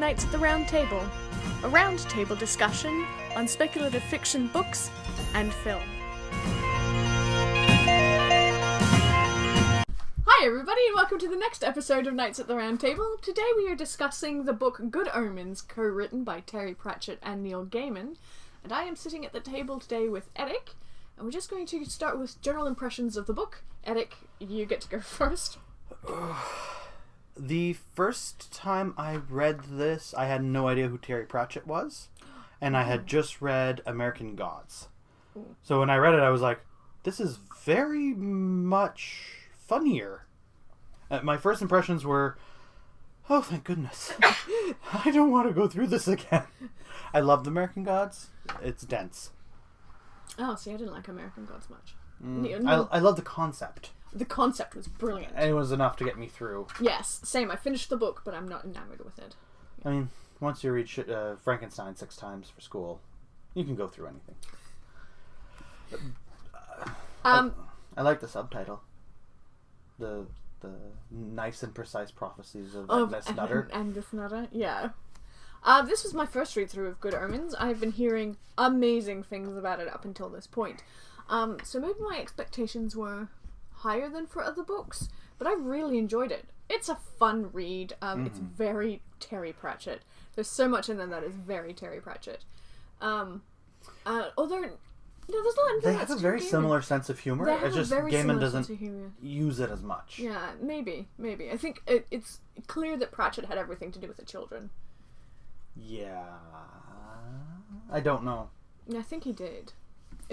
Knights at the Round Table, a round table discussion on speculative fiction books and film. Hi everybody and welcome to the next episode of Knights at the Round Table. Today we are discussing the book Good Omens, co-written by Terry Pratchett and Neil Gaiman, and I am sitting at the table today with Éric, and we're just going to start with general impressions of the book. Éric, you get to go first. The first time I read this, I had no idea who Terry Pratchett was, and I had just read American Gods. So when I read it, I was like, this is very much funnier. My first impressions were, oh, thank goodness. I don't want to go through this again. I loved American Gods. It's dense. Oh, see, I didn't like American Gods much. I love the concept. The concept was brilliant. And it was enough to get me through. Yes, same. I finished the book, but I'm not enamored with it. I mean, once you read Frankenstein 6 times for school, you can go through anything. I like the subtitle. The nice and precise prophecies of Agnes Nutter. Agnes Nutter, yeah. This was my first read through of Good Omens. I've been hearing amazing things about it up until this point. So maybe my expectations were higher than for other books, but I really enjoyed it. It's a fun read. It's very Terry Pratchett. There's so much in there that is very Terry Pratchett. Although, no, there's not. They have a very similar sense of humor. It's just Gaiman doesn't use it as much. Yeah, maybe. I think it's clear that Pratchett had everything to do with the children. Yeah, I don't know. I think he did.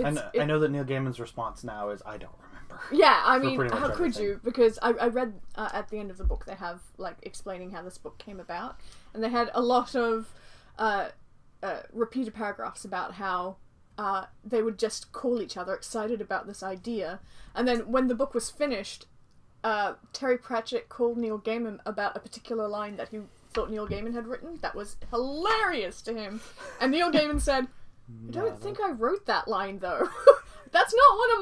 I know that Neil Gaiman's response now is, I don't remember. Yeah, I mean, how could you? Because I read at the end of the book, they have, like, explaining how this book came about. And they had a lot of repeated paragraphs about how they would just call each other excited about this idea. And then when the book was finished, Terry Pratchett called Neil Gaiman about a particular line that he thought Neil Gaiman had written that was hilarious to him. And Neil Gaiman said, I don't think I wrote that line, though. That's not one of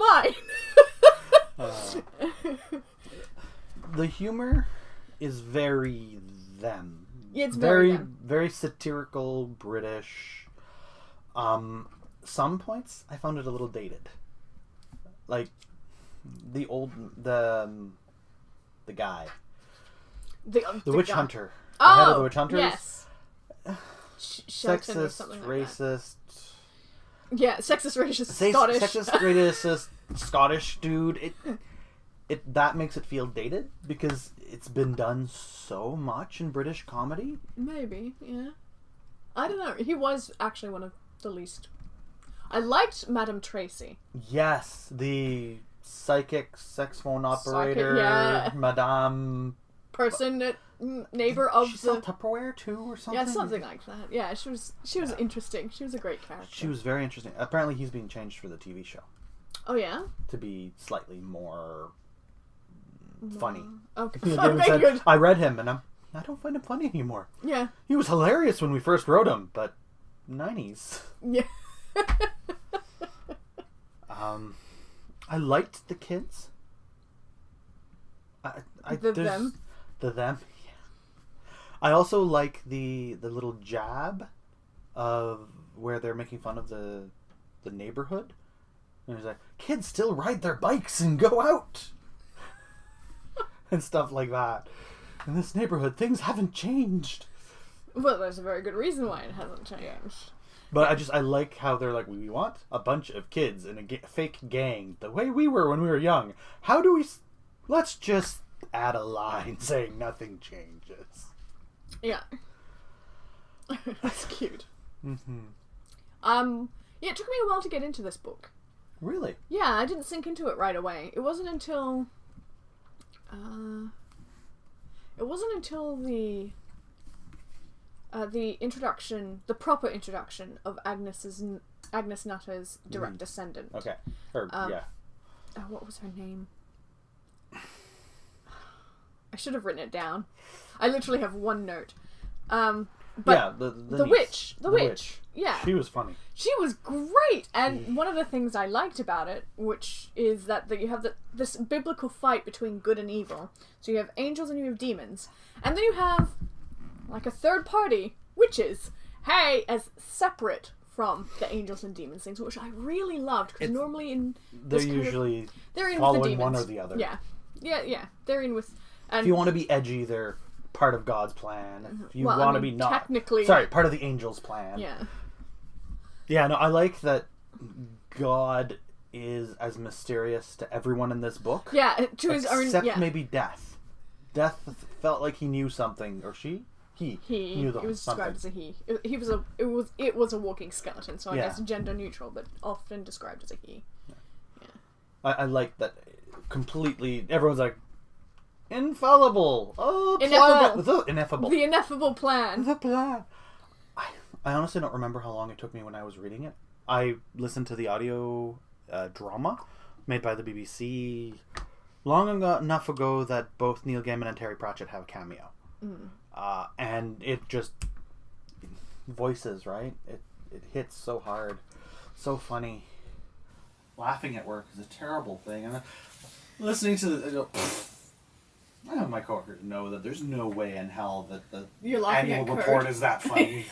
mine. The humor is very them. Yeah, it's very them. Very satirical, British. Some points, I found it a little dated. Like, the guy. The witch guy. Hunter. The head of the witch hunters. Yes. Sexist, like racist. Yeah, sexist, racist, Scottish. Sexist, racist, Scottish dude. That makes it feel dated because it's been done so much in British comedy. Maybe, yeah. I don't know. He was actually one of the least. I liked Madame Tracy. Yes, the psychic sex phone operator, yeah. Madame person, neighbor of she sell Tupperware too, or something. Yeah, something like that. Yeah, she was interesting. She was a great character. She was very interesting. Apparently, he's being changed for the TV show. Oh yeah. To be slightly more funny. Okay. Good. I read him, and I don't find him funny anymore. Yeah. He was hilarious when we first wrote him, but 90s. Yeah. I liked the kids. Them. The them. Yeah. I also like the little jab of where they're making fun of the neighborhood. And he's like, kids still ride their bikes and go out. And stuff like that. In this neighborhood, things haven't changed. Well, there's a very good reason why it hasn't changed. Yeah. But I like how they're like, we want a bunch of kids in a fake gang, the way we were when we were young. How do we... Let's just add a line saying nothing changes. Yeah. That's cute. Mm-hmm. Yeah, it took me a while to get into this book. Really? Yeah, I didn't sink into it right away. It wasn't until the introduction, the proper introduction of Agnes Nutter's direct descendant. Okay. What was her name? I should have written it down. I literally have one note. But yeah, the witch. The witch. Yeah. She was funny. She was great! And one of the things I liked about it, which is that you have this biblical fight between good and evil. So you have angels and you have demons. And then you have, like, a third party witches, hey, as separate from the angels and demons things, which I really loved, because normally in they're usually they're in following with the demons. one or the other. Yeah. They're in with. And if you want to be edgy, they're part of God's plan. If you want to be not, technically, part of the angels' plan. Yeah. Yeah. No, I like that God is as mysterious to everyone in this book. Yeah, to his own. Except maybe Death. Death felt like he knew something, or she. He knew it was described as a he. It was a walking skeleton, so I guess gender neutral, but often described as a he. Yeah. I like that completely. Everyone's like, infallible. Oh, ineffable. The ineffable plan. The plan. I honestly don't remember how long it took me when I was reading it. I listened to the audio drama made by the BBC long enough ago that both Neil Gaiman and Terry Pratchett have a cameo. And it just voices, right? It hits so hard, so funny. Laughing at work is a terrible thing, and listening to the I have my coworkers know that there's no way in hell that the annual report is that funny.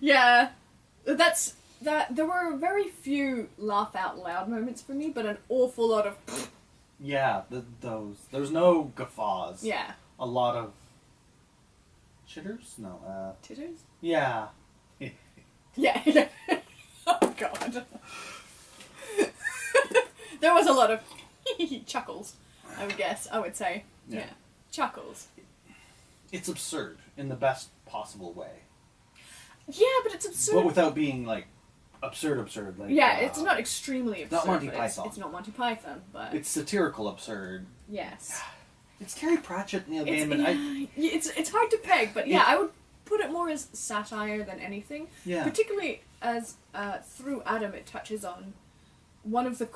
Yeah, there were very few laugh out loud moments for me, but an awful lot of. Yeah, there's no guffaws. Yeah. A lot of chitters? No, titters? Yeah. Yeah. Oh, God. There was a lot of chuckles, I would say. Yeah. Chuckles. It's absurd in the best possible way. Yeah, but it's absurd. But without being, like, absurd. Like, it's not extremely absurd. Not Monty Python. It's not Monty Python, but... It's satirical absurd. Yes. It's Terry Pratchett, Neil Gaiman. It's hard to peg, but I would put it more as satire than anything. Yeah. Particularly as through Adam it touches on one of the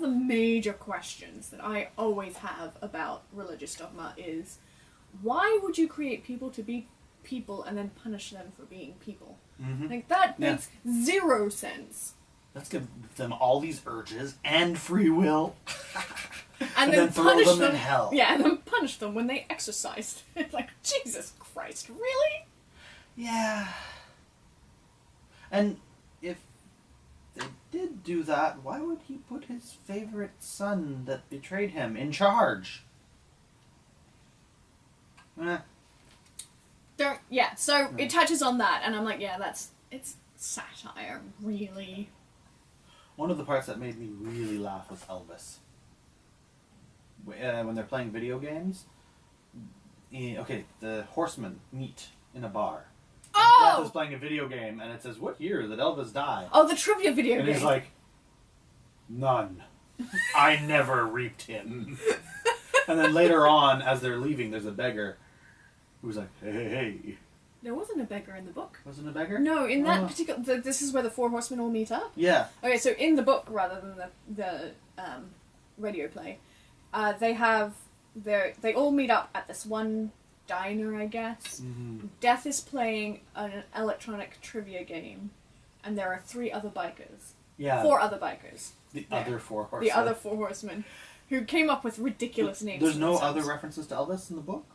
major questions that I always have about religious dogma is, why would you create people to be people and then punish them for being people? Mm-hmm. Like, that makes zero sense. Let's give them all these urges and free will. And then throw them in hell. Yeah, and then punish them when they exercised. It's like, Jesus Christ, really? Yeah. And if they did do that, why would he put his favorite son that betrayed him in charge? So it touches on that, and I'm like, it's satire, really. One of the parts that made me really laugh was Elvis. When they're playing video games, the horsemen meet in a bar. Oh! Death is playing a video game, and it says, "What year did Elvis die?" Oh, the trivia video game. And he's like, "None. I never reaped him." And then later on, as they're leaving, there's a beggar who's like, "Hey." There wasn't a beggar in the book. Wasn't a beggar? No, in that particular... this is where the four horsemen all meet up? Yeah. Okay, so in the book, rather than the radio play, they all meet up at this one diner, I guess. Mm-hmm. Death is playing an electronic trivia game, and there are 3 other bikers. Yeah. 4 other bikers. The other 4 horsemen. The other 4 horsemen, who came up with ridiculous names. There's no other references to Elvis in the book?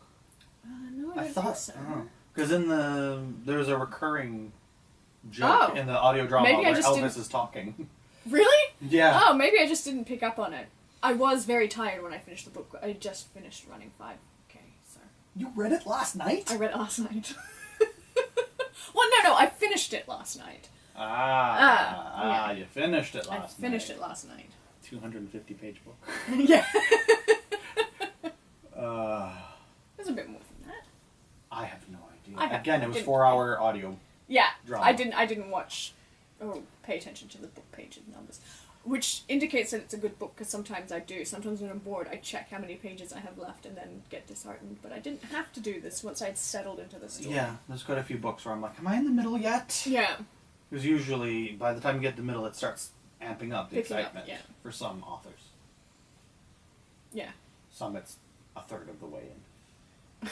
No, I don't think so. Because there's a recurring joke in the audio drama where Elvis is talking. Really? Yeah. Oh, maybe I just didn't pick up on it. I was very tired when I finished the book. I just finished running 5K, so... You read it last night? I read it last night. Well, no, I finished it last night. You finished it last night. I finished it last night. 250-page book. Yeah. There's a bit more than that. I have no idea. Again, it was 4-hour audio. Yeah, drama. I didn't watch or pay attention to the book page numbers, which indicates that it's a good book, because sometimes I do. Sometimes when I'm bored, I check how many pages I have left and then get disheartened. But I didn't have to do this once I'd settled into the story. Yeah, there's quite a few books where I'm like, am I in the middle yet? Yeah. Because usually, by the time you get to the middle, it starts amping up the excitement for some authors. Yeah. Some it's a third of the way in.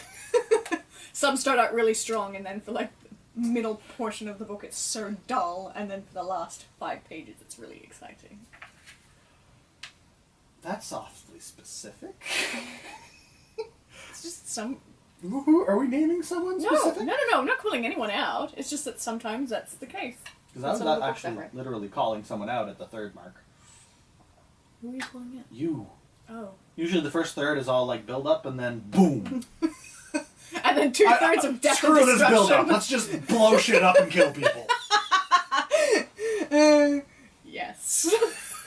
Some start out really strong, and then for like the middle portion of the book it's so dull, and then for the last 5 pages it's really exciting. That's awfully specific. It's just some Are we naming someone specific? No, I'm not calling anyone out. It's just that sometimes that's the case. Because I was not actually literally calling someone out at the third mark. Who are you calling out? You. Oh. Usually the first third is all like build up and then boom. And then 2/3 of death and destruction. Screw this build up. Let's just blow shit up and kill people. Yes.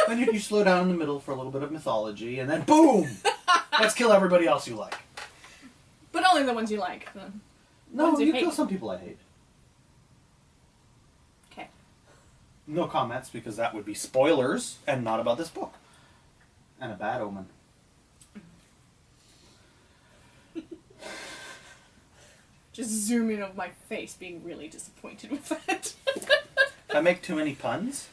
Then you slow down in the middle for a little bit of mythology, and then boom! Let's kill everybody else you like. But only the ones you like. No, you kill some people I hate. Okay. No comments, because that would be spoilers, and not about this book. And a bad omen. Just zoom in on my face, being really disappointed with that. If I make too many puns,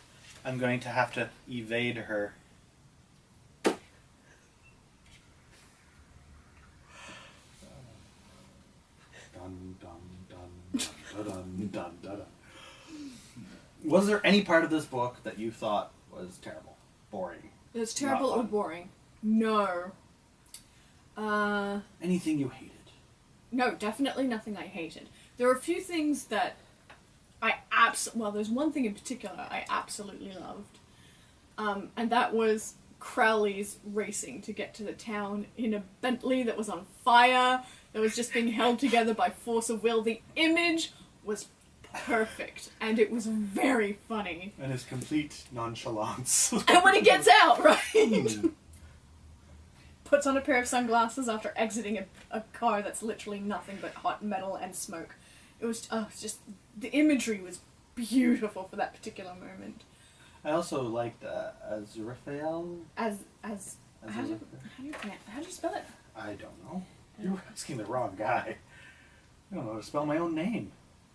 I'm going to have to evade her. Dun, dun, dun, dun, dun, dun, dun, dun. Was there any part of this book that you thought was terrible? Boring? It was terrible or boring? No. Anything you hated? No, definitely nothing I hated. There are a few things that well, there's one thing in particular I absolutely loved. And that was Crowley's racing to get to the town in a Bentley that was on fire, that was just being held together by force of will. The image was perfect, and it was very funny. And his complete nonchalance. And when he gets out, right? Puts on a pair of sunglasses after exiting a car that's literally nothing but hot metal and smoke. It was just... The imagery was beautiful for that particular moment. I also liked Azrael. How do you spell it? I don't know. You're asking the wrong guy. I don't know how to spell my own name.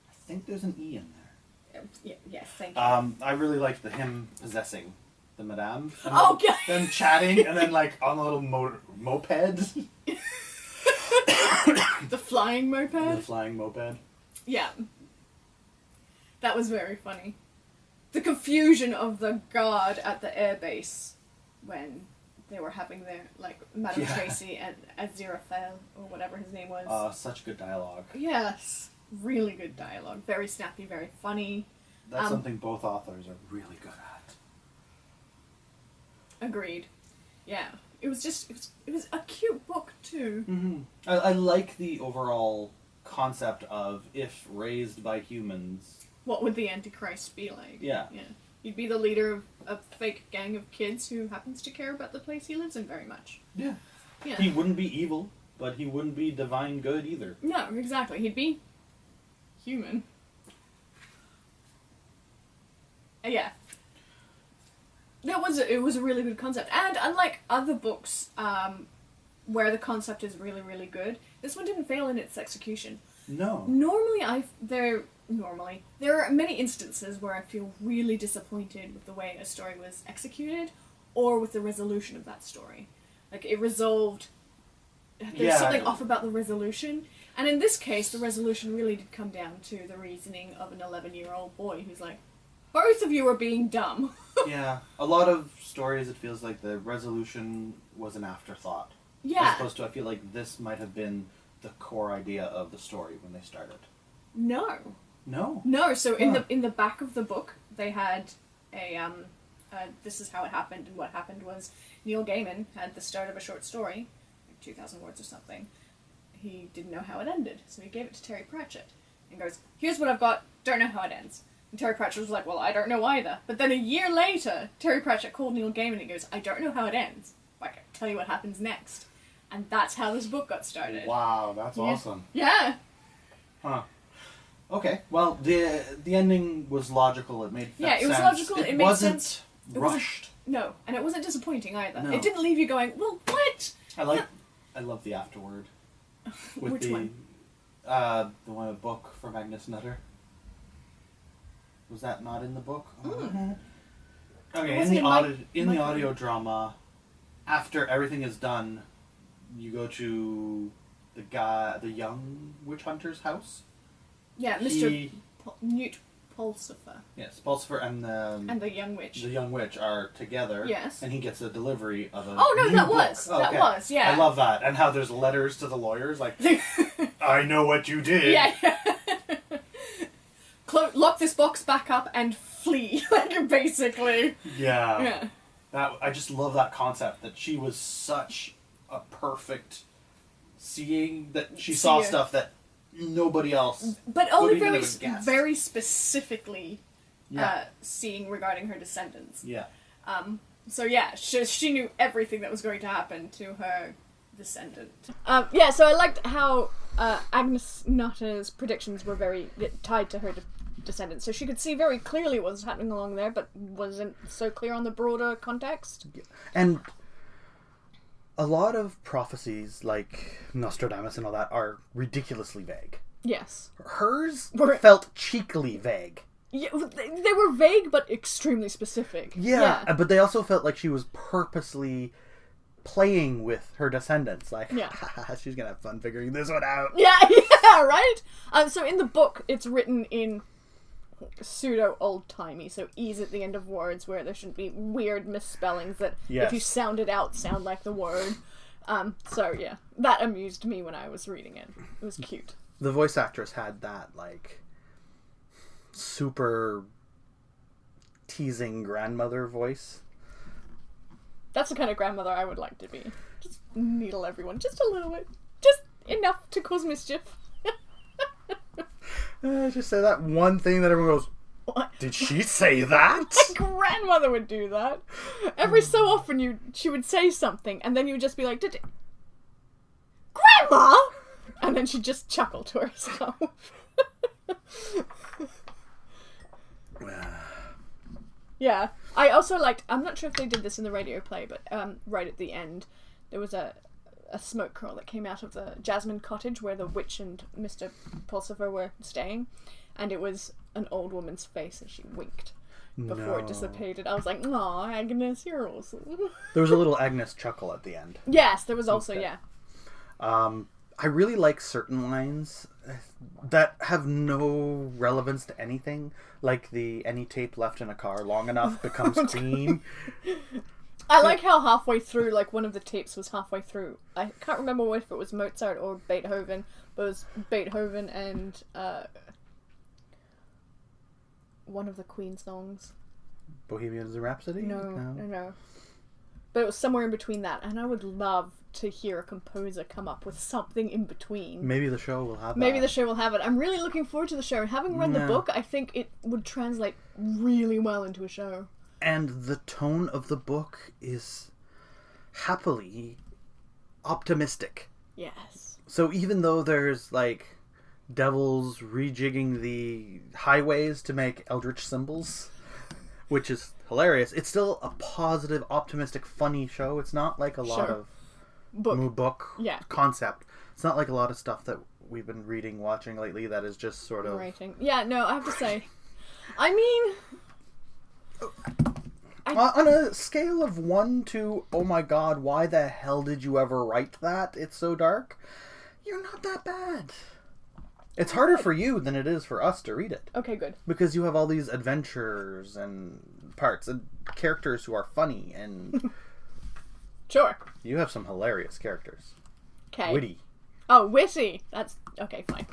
I think there's an E in there. Yes, thank you. I really liked him possessing the madame. Oh, God! Them chatting, and then like on a little moped. The flying moped? The flying moped. Yeah. That was very funny. The confusion of the guard at the airbase when they were having their, like, Madame Tracy and Aziraphale, or whatever his name was. Such good dialogue. Yes. Really good dialogue. Very snappy, very funny. That's something both authors are really good at. Agreed. Yeah. It was a cute book, too. Mm-hmm. I like the overall concept of, if raised by humans... What would the Antichrist be like? Yeah. You'd be the leader of a fake gang of kids who happens to care about the place he lives in very much. Yeah. He wouldn't be evil, but he wouldn't be divine good either. No, exactly. He'd be human. Yeah. It was a really good concept. And unlike other books where the concept is really, really good, this one didn't fail in its execution. No. There are many instances where I feel really disappointed with the way a story was executed or with the resolution of that story. Like, it resolved... There's something off about the resolution. And in this case, the resolution really did come down to the reasoning of an 11-year-old boy who's like, both of you are being dumb. Yeah. A lot of stories, it feels like the resolution was an afterthought. Yeah. As opposed to, I feel like this might have been the core idea of the story when they started. No. No, so in the back of the book, they had a, this is how it happened, and what happened was Neil Gaiman had the start of a short story, like 2,000 words or something. He didn't know how it ended, so he gave it to Terry Pratchett, and goes, here's what I've got, don't know how it ends. And Terry Pratchett was like, well, I don't know either. But then a year later, Terry Pratchett called Neil Gaiman and goes, I don't know how it ends, but I can tell you what happens next. And that's how this book got started. Wow, that's awesome. Yeah. Huh. Okay, well, the ending was logical. It made sense. Yeah, it was logical. It made wasn't sense. rushed. No, and it wasn't disappointing either. No. It didn't leave you going, well, what? I love the afterword. With Which one? The one, a book for Magnus Nutter. Was that not in the book? Mm. Okay, in the audio drama, after everything is done, you go to the young witch hunter's house. Yeah, Mr. Newt Pulsifer. Yes, Pulsifer and the young witch. The young witch are together. Yes. And he gets a delivery of a Oh, no, new that book. was. Oh, that okay. was, yeah. I love that. And how there's letters to the lawyers, like... I know what you did. Yeah. Lock this box back up and flee, like, basically. Yeah. I just love that concept, that she was such a perfect seeing, that she saw stuff that nobody else but only very specifically seeing regarding her descendants. Yeah. So yeah, she knew everything that was going to happen to her descendant. So I liked how Agnes Nutta's predictions were very tied to her descendants, so she could see very clearly what was happening along there, but wasn't so clear on the broader context. Yeah. And a lot of prophecies, like Nostradamus and all that, are ridiculously vague. Yes. Hers felt cheekily vague. Yeah, they were vague, but extremely specific. Yeah, but they also felt like she was purposely playing with her descendants. Like, she's gonna have fun figuring this one out. Yeah, right? So in the book, it's written in pseudo old-timey, so E's at the end of words where there shouldn't be weird misspellings that if you sound it out sound like the word. So yeah, that amused me when I was reading it. It was cute. The voice actress had that, like, super teasing grandmother voice. That's the kind of grandmother I would like to be. Just needle everyone just a little bit. Just enough to cause mischief. Just say that one thing that everyone goes, what? Did she say that? My grandmother would do that. Every so often she would say something and then you would just be like, Grandma! And then she'd just chuckle to herself. Yeah. I also liked, I'm not sure if they did this in the radio play, but right at the end there was a smoke curl that came out of the Jasmine cottage where the witch and Mr. Pulsifer were staying, and it was an old woman's face as she winked before it dissipated. I was like, aw, Agnes, you're awesome. There was a little Agnes chuckle at the end. Yes, there was also, I really like certain lines that have no relevance to anything, like the any tape left in a car long enough becomes cream. I like how halfway through, like, one of the tapes was halfway through. I can't remember if it was Mozart or Beethoven, but it was Beethoven and one of the Queen songs. Bohemian Rhapsody? No. But it was somewhere in between that, and I would love to hear a composer come up with something in between. Maybe the show will have Maybe the show will have it. I'm really looking forward to the show. Having read the book, I think it would translate really well into a show. And the tone of the book is happily optimistic. Yes. So even though there's, like, devils rejigging the highways to make eldritch symbols, which is hilarious, it's still a positive, optimistic, funny show. It's not like a lot of book concept. It's not like a lot of stuff that we've been reading, watching lately that is just sort of... Writing. Yeah, no, I have to say... I mean... On a scale of 1 to, oh my god, why the hell did you ever write that? It's so dark. You're not that bad. It's harder for you than it is for us to read it. Okay, good. Because you have all these adventures and parts and characters who are funny and... Sure. You have some hilarious characters. Okay. Witty. Oh, witty. That's... Okay, fine.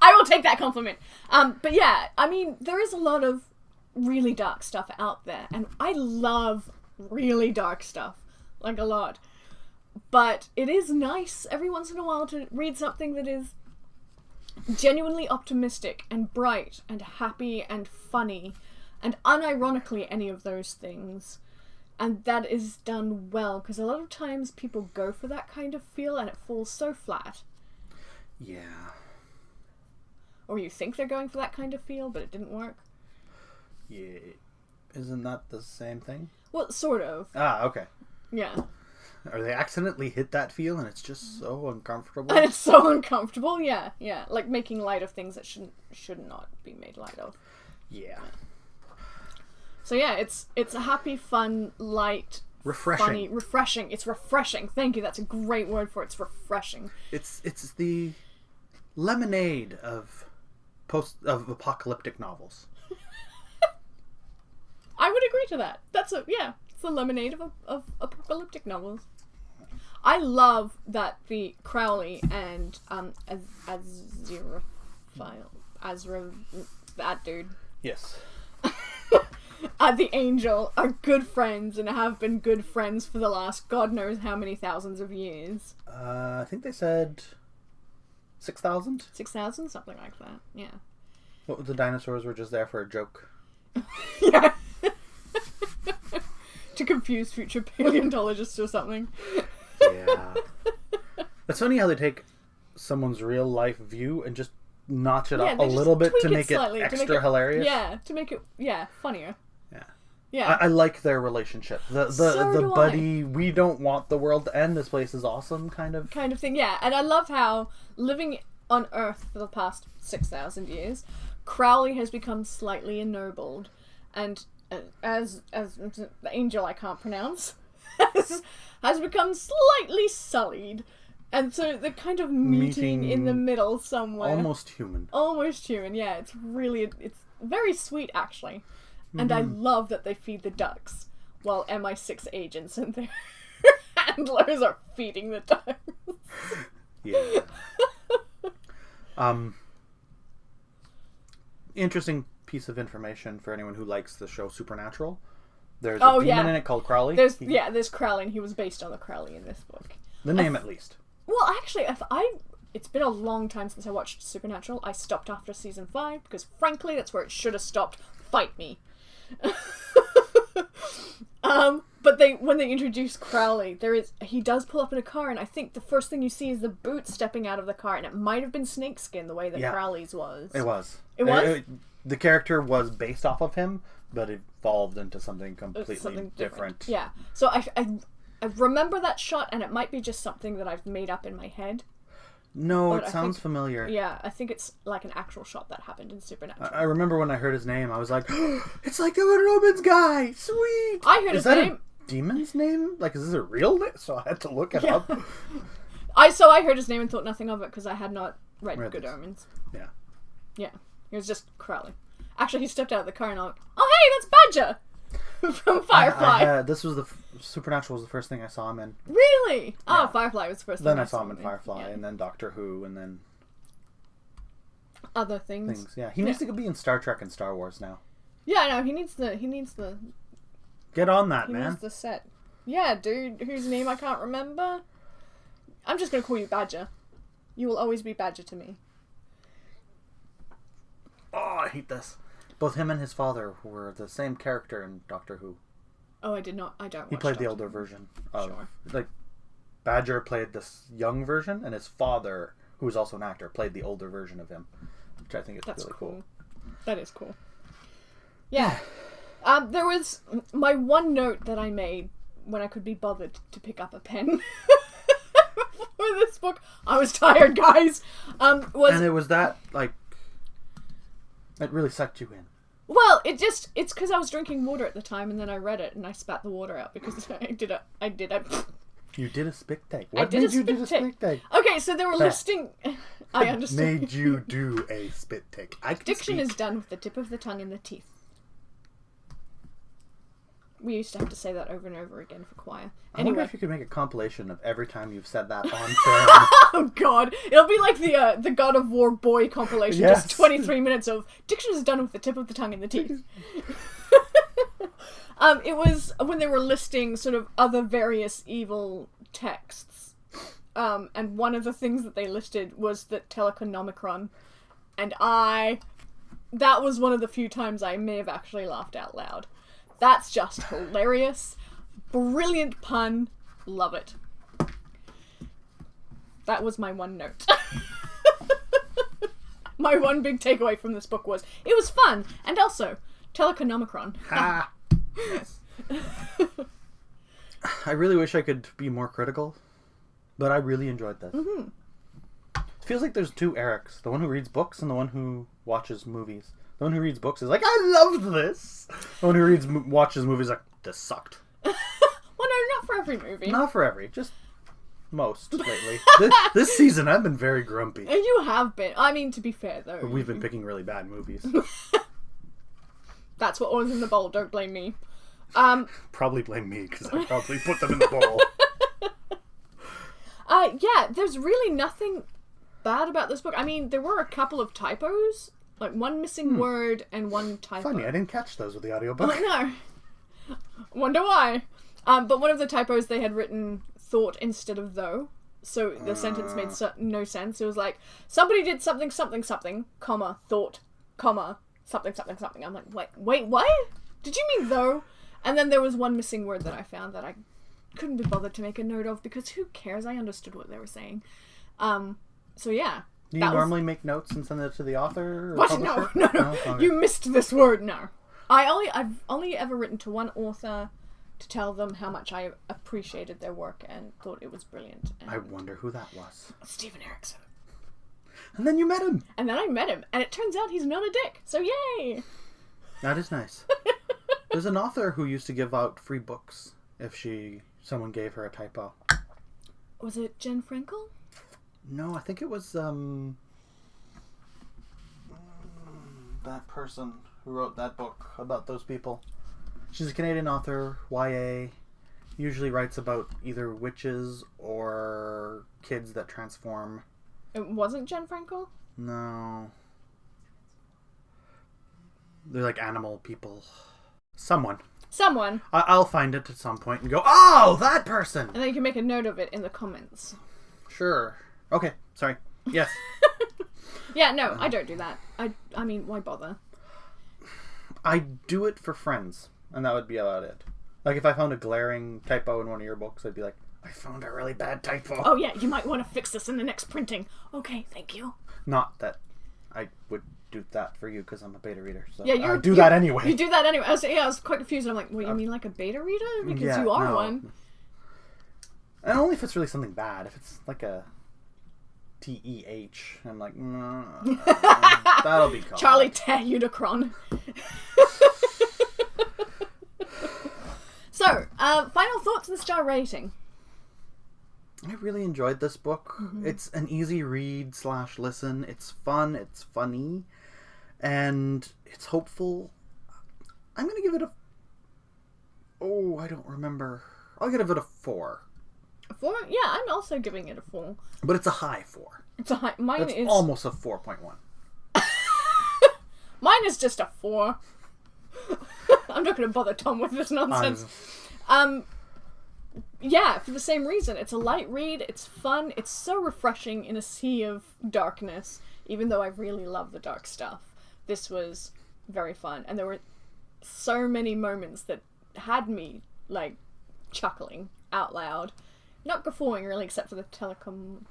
I will take that compliment. But yeah, I mean, there is a lot of really dark stuff out there, and I love really dark stuff, like, a lot. But it is nice every once in a while to read something that is genuinely optimistic and bright and happy and funny and unironically any of those things, and that is done well, because a lot of times people go for that kind of feel and it falls so flat. Yeah. Or you think they're going for that kind of feel, but it didn't work. Yeah. Isn't that the same thing? Well, sort of. Ah, okay. Yeah. Or they accidentally hit that feel and it's just so uncomfortable. And it's so uncomfortable, yeah. Like making light of things that should not be made light of. Yeah. So yeah, it's a happy, fun, light, refreshing. Funny, refreshing. It's refreshing. Thank you. That's a great word for it. It's refreshing. It's the lemonade of apocalyptic novels. I would agree to that. It's the lemonade of apocalyptic novels. I I love that the Crowley and that dude. Yes. The Angel are good friends and have been good friends for the last God knows how many thousands of years. I think they said 6,000? 6,000? Something like that, yeah. What, the dinosaurs were just there for a joke? Yeah. To confuse future paleontologists or something. Yeah. It's funny how they take someone's real life view and just notch it up a little bit to make it extra hilarious. Yeah, to make it funnier. Yeah. Yeah. I like their relationship. The buddy, we don't want the world to end, this place is awesome kind of thing, yeah. And I love how living on Earth for the past 6,000 years, Crowley has become slightly ennobled, and as the Angel I can't pronounce has become slightly sullied. And so they're kind of meeting in the middle somewhere. Almost human. Almost human, yeah. It's very sweet, actually. And I love that they feed the ducks while MI6 agents and their handlers are feeding the ducks. Yeah. Interesting piece of information for anyone who likes the show Supernatural. There's a demon in it called Crowley. There's Crowley, and he was based on the Crowley in this book. The name, at least. Well, actually, it's been a long time since I watched Supernatural. I stopped after season 5 because, frankly, that's where it should have stopped. Fight me. But when they introduce Crowley, he does pull up in a car, and I think the first thing you see is the boot stepping out of the car, and it might have been snakeskin the way that Crowley's was. It was. It was? The character was based off of him, but it evolved into something completely different. Yeah. So I remember that shot, and it might be just something that I've made up in my head. No, it sounds familiar. Yeah, I think it's like an actual shot that happened in Supernatural. I remember when I heard his name, I was like, oh, it's like the Omens guy! Sweet! I heard his name. Is that a demon's name? Like, is this a real name? So I had to look it up. I heard his name and thought nothing of it because I had not read Good Omens. Yeah. Yeah. It was just Crowley. Actually, he stepped out of the car and I went, oh, hey, that's Badger! From Firefly. Supernatural was the first thing I saw him in. Really? Yeah. Oh, Firefly was the first thing I saw him in Firefly, and then Doctor Who, and then other things. Yeah, he needs to be in Star Trek and Star Wars now. Yeah, I know. He needs the get on that, man. He needs the set. Yeah, dude, whose name I can't remember. I'm just gonna call you Badger. You will always be Badger to me. Oh, I hate this. Both him and his father were the same character in Doctor Who. Oh, I don't watch He played the older version of... Sure. Like, Badger played this young version, and his father, who was also an actor, played the older version of him. Which I think is really cool. That is cool. Yeah. There was my one note that I made when I could be bothered to pick up a pen for this book. I was tired, guys. And it was that, like... It really sucked you in. Well, it's because I was drinking water at the time, and then I read it, and I spat the water out because I did a... You did a spit take. What made you do a spit take? Okay, so they were listing... I understand. Made you do a spit take. Diction is done with the tip of the tongue and the teeth. We used to have to say that over and over again for choir. I wonder if you could make a compilation of every time you've said that on film. Oh god, it'll be like the God of War boy compilation. Yes. Just 23 minutes of diction is done with the tip of the tongue and the teeth. It was when they were listing sort of other various evil texts, and one of the things that they listed was the Teleconomicron, and that was one of the few times I may have actually laughed out loud. That's just hilarious. Brilliant pun. Love it. That was my one note. My one big takeaway from this book was it was fun, and also Teleconomicron. Ha! Yes. I really wish I could be more critical, but I really enjoyed this. Mm-hmm. It feels like there's two Erics. The one who reads books and the one who watches movies. The one who reads books is like, I loved this. The one who watches movies is like, this sucked. Well, no, not for every movie. Not for every, just most lately. This season I've been very grumpy. You have been. I mean, to be fair though. But we've been picking really bad movies. That's what was in the bowl, don't blame me. Probably blame me, because I probably put them in the bowl. Yeah, there's really nothing bad about this book. I mean, there were a couple of typos, like one missing word and one typo. Funny, I didn't catch those with the audiobook. Oh, no. Wonder why. But one of the typos, they had written thought instead of though. So the sentence made no sense. It was like, somebody did something, something, something, comma, thought, comma, something, something, something. I'm like, wait, what? Did you mean though? And then there was one missing word that I found that I couldn't be bothered to make a note of because who cares? I understood what they were saying. So yeah. Do you normally make notes and send it to the author? Or what? No. Okay. You missed this word. No. I've only ever written to one author to tell them how much I appreciated their work and thought it was brilliant. And I wonder who that was. Stephen Erickson. And then you met him. And then I met him, and it turns out he's not a dick. So yay! That is nice. There's an author who used to give out free books if someone gave her a typo. Was it Jen Frankel? No, I think it was that person who wrote that book about those people. She's a Canadian author, YA, usually writes about either witches or kids that transform. It wasn't Jen Frankel? No. They're like animal people. Someone. I'll find it at some point and go, oh, that person! And then you can make a note of it in the comments. Sure. Okay, sorry. Yes. Yeah, no, I don't do that. I mean, why bother? I do it for friends, and that would be about it. Like, if I found a glaring typo in one of your books, I'd be like, I found a really bad typo. Oh, yeah, you might want to fix this in the next printing. Okay, thank you. Not that I would do that for you, because I'm a beta reader, so yeah, I do that anyway. You do that anyway. I was quite confused. I'm like, what, you mean like a beta reader? Because you are one. And only if it's really something bad. If it's like a TEH, I'm like, that'll be called Charlie Unicron. So, final thoughts and star rating. I really enjoyed this book. Mm-hmm. It's an easy read / listen. It's fun. It's funny. And it's hopeful. I'm going to give it I don't remember. I'll give it a 4. A 4? Yeah, I'm also giving it a 4. But it's a high 4. It's a high. Mine is almost a 4.1. Mine is just a 4. I'm not going to bother Tom with this nonsense. Yeah, for the same reason. It's a light read. It's fun. It's so refreshing in a sea of darkness. Even though I really love the dark stuff, this was very fun, and there were so many moments that had me like chuckling out loud. Not guffawing really, except for the Telecom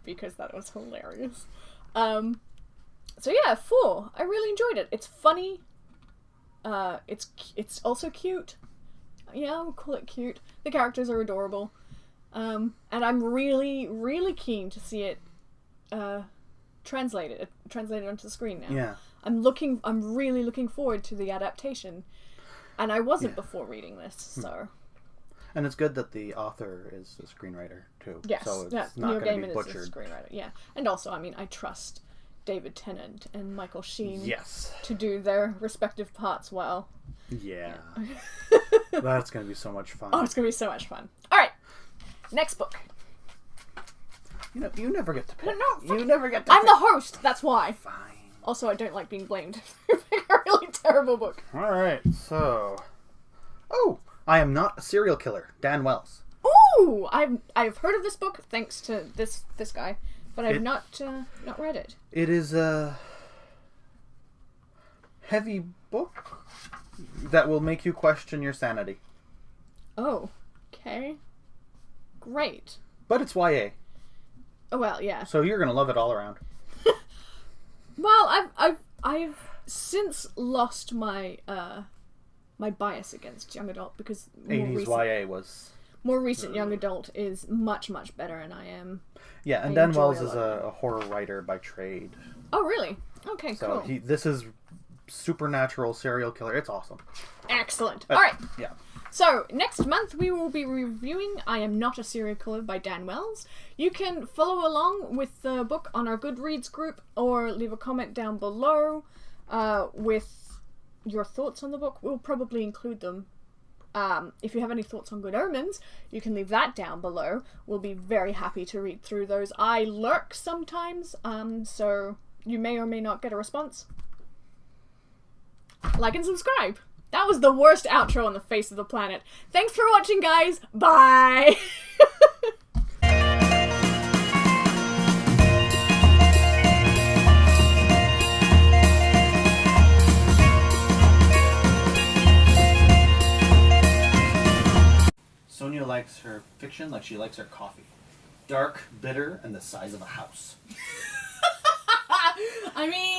because that was hilarious. So yeah, 4. I really enjoyed it. It's funny. It's also cute. Yeah, I'll call it cute. The characters are adorable. And I'm really, really keen to see it translated onto the screen now. Yeah. I'm really looking forward to the adaptation. And I wasn't before reading this, so. And it's good that the author is a screenwriter, too. Yes, so it's not going to be butchered. Is a screenwriter, yeah. And also, I mean, I trust David Tennant and Michael Sheen to do their respective parts well. Yeah. That's going to be so much fun. Oh, it's going to be so much fun. All right. Next book. You know, you never get to pick. No, you never get to I'm the host, that's why. Fine. Also, I don't like being blamed for picking a really terrible book. All right, so... Oh, I Am Not a Serial Killer, Dan Wells. Ooh! I've heard of this book, thanks to this guy, but I've not read it. It is a heavy book that will make you question your sanity. Oh, okay. Great. But it's YA. Oh, well, yeah. So you're going to love it all around. Well, I've since lost my my bias against young adult because 80s YA was... More recent young adult is much, much better, and I am... Yeah, and Dan Wells is a horror writer by trade. Oh, really? Okay, so cool. This is supernatural serial killer. It's awesome. Excellent. All right. Yeah. So, next month we will be reviewing I Am Not a Serial Killer by Dan Wells. You can follow along with the book on our Goodreads group or leave a comment down below with your thoughts on the book. We'll probably include them If you have any thoughts on Good Omens, you can leave that down below. We'll be very happy to read through those. I lurk sometimes, so you may or may not get a response. Like and subscribe. That was the worst outro on the face of the planet. Thanks for watching, guys. Bye! Sonia likes her fiction like she likes her coffee. Dark, bitter, and the size of a house. I mean...